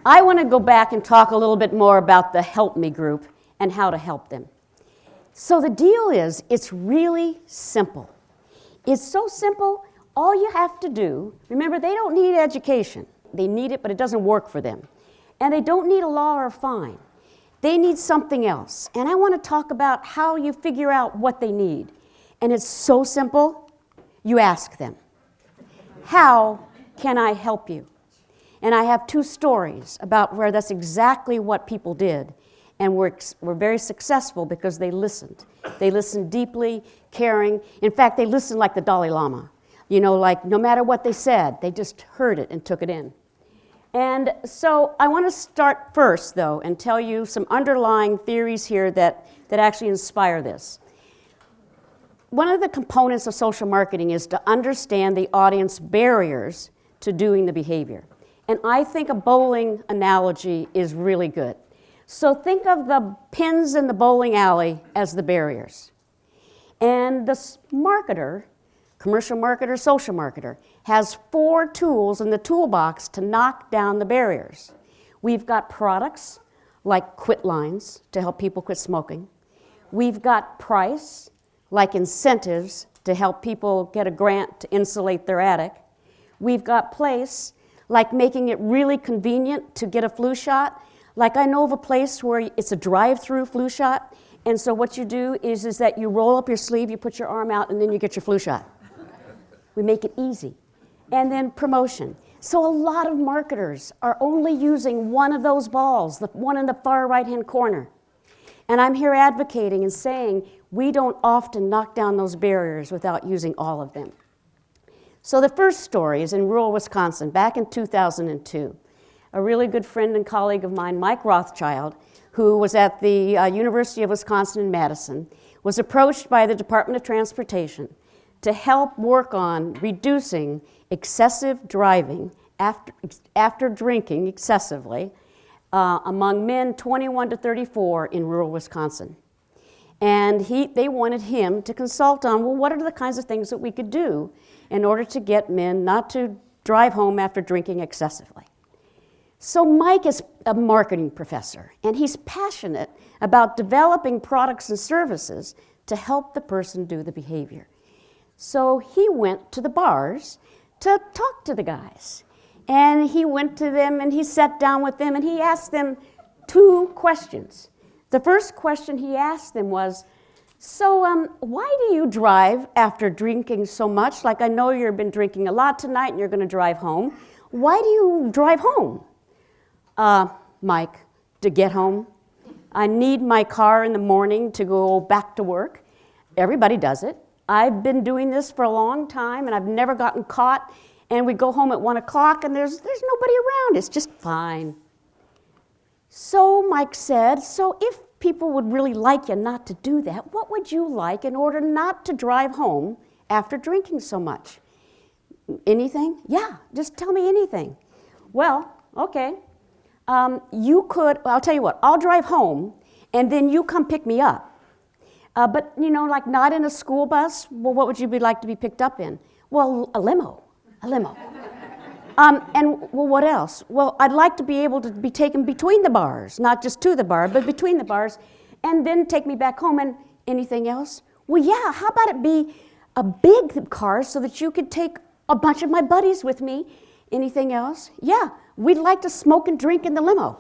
I want to go back and talk a little bit more about the Help Me group and how to help them. So the deal is, it's really simple. It's so simple, all you have to do, remember, they don't need education. They need it, but it doesn't work for them. And they don't need a law or a fine. They need something else. And I want to talk about how you figure out what they need. And it's so simple, you ask them, how can I help you? And I have two stories about where that's exactly what people did. And were very successful because they listened. They listened deeply, caring. In fact, they listened like the Dalai Lama. You know, like no matter what they said, they just heard it and took it in. And so I want to start first, though, and tell you some underlying theories here that actually inspire this. One of the components of social marketing is to understand the audience barriers to doing the behavior. And I think a bowling analogy is really good. So think of the pins in the bowling alley as the barriers. And the marketer, commercial marketer, social marketer, has 4 tools in the toolbox to knock down the barriers. We've got products like quit lines to help people quit smoking. We've got price, like incentives to help people get a grant to insulate their attic. We've got place, like making it really convenient to get a flu shot. Like I know of a place where it's a drive-through flu shot, and so what you do is that you roll up your sleeve, you put your arm out, and then you get your flu shot. We make it easy. And then promotion. So a lot of marketers are only using one of those balls, the one in the far right-hand corner. And I'm here advocating and saying we don't often knock down those barriers without using all of them. So the first story is in rural Wisconsin, back in 2002. A really good friend and colleague of mine, Mike Rothschild, who was at the University of Wisconsin in Madison, was approached by the Department of Transportation to help work on reducing excessive driving after drinking excessively among men 21 to 34 in rural Wisconsin. And they wanted him to consult on, well, what are the kinds of things that we could do in order to get men not to drive home after drinking excessively. So Mike is a marketing professor, and he's passionate about developing products and services to help the person do the behavior. So he went to the bars to talk to the guys. And he went to them, and he sat down with them, and he asked them 2 questions. The first question he asked them was, so why do you drive after drinking so much? Like I know you've been drinking a lot tonight, and you're going to drive home. Why do you drive home? Mike, to get home. I need my car in the morning to go back to work. Everybody does it. I've been doing this for a long time, and I've never gotten caught. And we go home at 1 o'clock, and there's nobody around. It's just fine. So Mike said, so if people would really like you not to do that, what would you like in order not to drive home after drinking so much? Anything? Yeah, just tell me anything. Well, okay. I'll tell you what, I'll drive home, and then you come pick me up. But, you know, like not in a school bus. Well, what would you like to be picked up in? Well, a limo. And, well, what else? Well, I'd like to be able to be taken between the bars, not just to the bar, but between the bars, and then take me back home. And anything else? Well, yeah, how about it be a big car so that you could take a bunch of my buddies with me? Anything else? Yeah, we'd like to smoke and drink in the limo.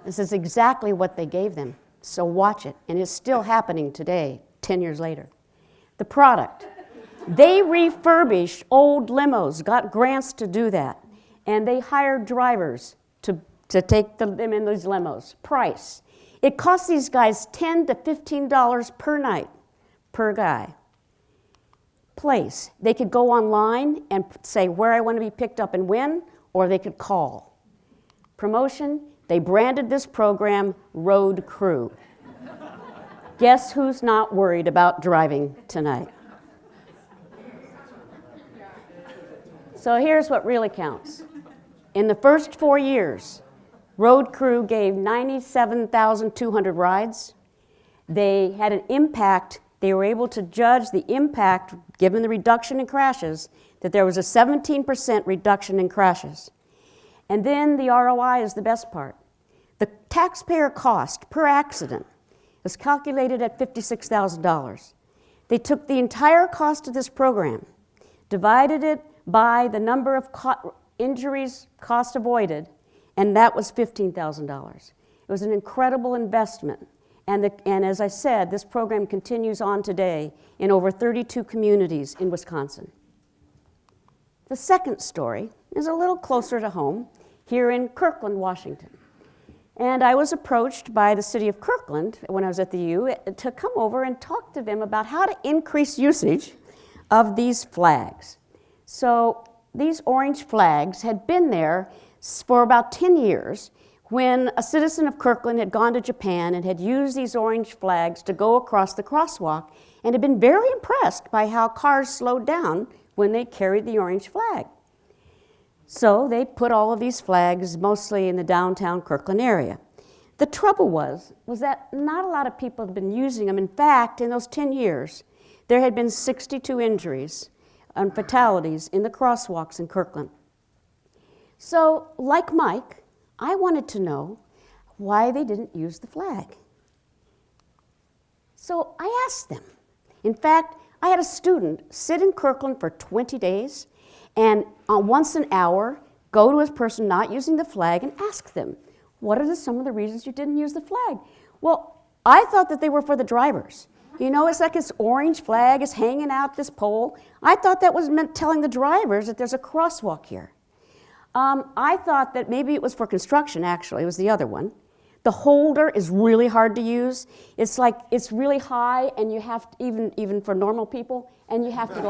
This is exactly what they gave them. So watch it. And it's still happening today, 10 years later. The product. They refurbished old limos, got grants to do that. And they hired drivers to take them in these limos. Price. It cost these guys $10 to $15 per night, per guy. Place. They could go online and say where I want to be picked up and when, or they could call. Promotion. They branded this program Road Crew. Guess who's not worried about driving tonight? So here's what really counts. In the first 4 years, Road Crew gave 97,200 rides. They had an impact they were able to judge the impact, given the reduction in crashes, that there was a 17% reduction in crashes. And then the ROI is the best part. The taxpayer cost per accident was calculated at $56,000. They took the entire cost of this program, divided it by the number of injuries cost avoided, and that was $15,000. It was an incredible investment. And as I said, this program continues on today in over 32 communities in Wisconsin. The second story is a little closer to home, here in Kirkland, Washington. And I was approached by the city of Kirkland when I was at the U to come over and talk to them about how to increase usage of these flags. So these orange flags had been there for about 10 years when a citizen of Kirkland had gone to Japan and had used these orange flags to go across the crosswalk and had been very impressed by how cars slowed down when they carried the orange flag. So they put all of these flags mostly in the downtown Kirkland area. The trouble was that not a lot of people had been using them. In fact, in those 10 years, there had been 62 injuries and fatalities in the crosswalks in Kirkland. So, like Mike, I wanted to know why they didn't use the flag. So I asked them. In fact, I had a student sit in Kirkland for 20 days and once an hour go to a person not using the flag and ask them, what are some of the reasons you didn't use the flag? Well, I thought that they were for the drivers. You know, it's like this orange flag is hanging out this pole. I thought that was meant telling the drivers that there's a crosswalk here. I thought that maybe it was for construction, actually. It was the other one. The holder is really hard to use. It's like, it's really high, and you have to, even for normal people, and you have to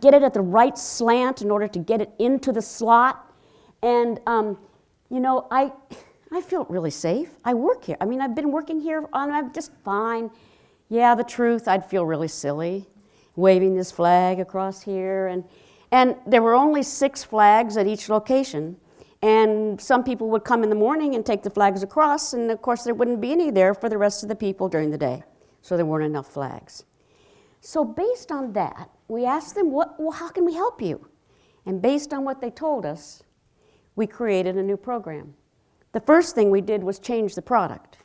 get it at the right slant in order to get it into the slot. And, you know, I feel really safe. I work here. I mean, I've been working here, I'm just fine. Yeah, the truth, I'd feel really silly waving this flag across here. And there were only 6 flags at each location. And some people would come in the morning and take the flags across, and of course there wouldn't be any there for the rest of the people during the day. So there weren't enough flags. So based on that, we asked them, how can we help you? And based on what they told us, we created a new program. The first thing we did was change the product.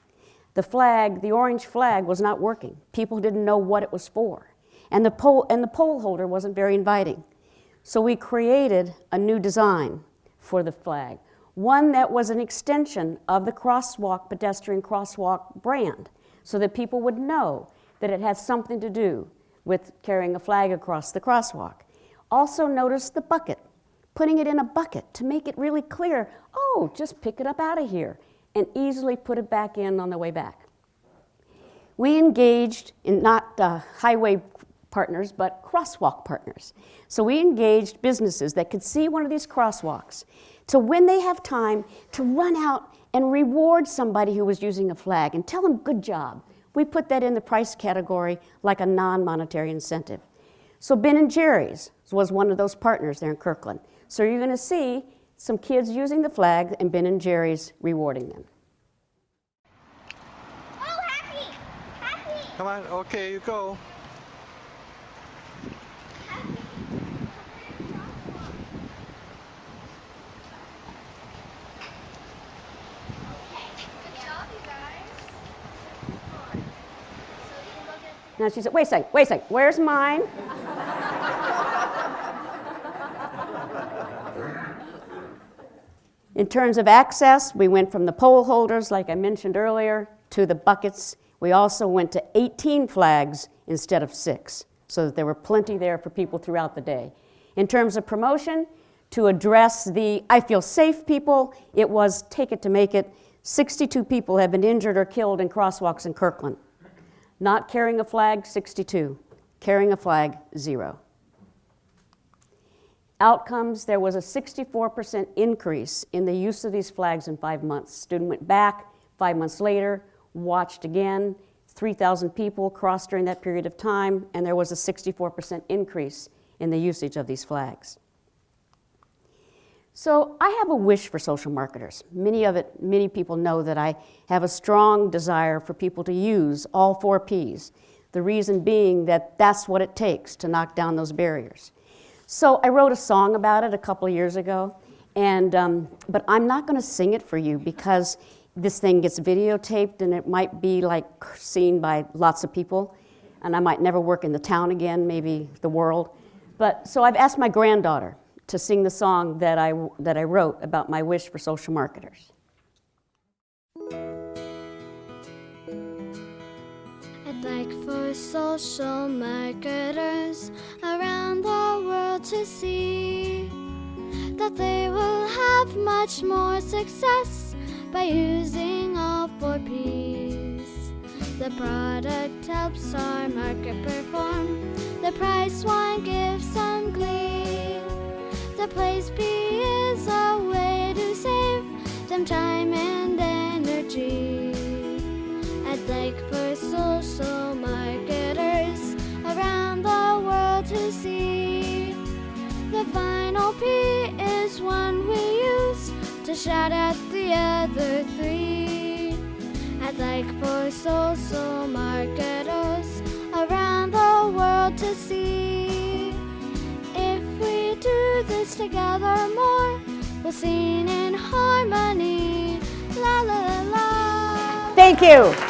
The flag, the orange flag, was not working. People didn't know what it was for. And the pole holder wasn't very inviting. So we created a new design for the flag, one that was an extension of the crosswalk, pedestrian crosswalk brand, so that people would know that it had something to do with carrying a flag across the crosswalk. Also notice the bucket, putting it in a bucket to make it really clear, oh, just pick it up out of here and easily put it back in on the way back. We engaged in not highway partners, but crosswalk partners. So we engaged businesses that could see one of these crosswalks to, when they have time, to run out and reward somebody who was using a flag and tell them, good job. We put that in the price category like a non-monetary incentive. So Ben & Jerry's was one of those partners there in Kirkland. So you're going to see some kids using the flag and Ben & Jerry's rewarding them. Oh, happy! Happy! Come on, okay, you go. Now she said, wait a second, where's mine? In terms of access, we went from the pole holders, like I mentioned earlier, to the buckets. We also went to 18 flags instead of 6, so that there were plenty there for people throughout the day. In terms of promotion, to address the I feel safe people, it was take it to make it. 62 people have been injured or killed in crosswalks in Kirkland. Not carrying a flag, 62. Carrying a flag, 0. Outcomes, there was a 64% increase in the use of these flags in 5 months. Student went back 5 months later, watched again. 3,000 people crossed during that period of time, and there was a 64% increase in the usage of these flags. So I have a wish for social marketers. Many people know that I have a strong desire for people to use all 4 Ps. The reason being that that's what it takes to knock down those barriers. So I wrote a song about it a couple of years ago, but I'm not going to sing it for you because this thing gets videotaped and it might be like seen by lots of people, and I might never work in the town again, maybe the world. But so I've asked my granddaughter to sing the song that I wrote about my wish for social marketers. I'd like for social marketers around the world to see that they will have much more success by using all 4 Ps. The product helps our market perform. The price one gives some glee. The place P is a way to save them time and energy. I'd like for social marketers around the world to see the final P is one we use to shout at the other 3. I'd like for social marketers around the world to see if we do this together more, we'll sing in harmony. La la la la. Thank you.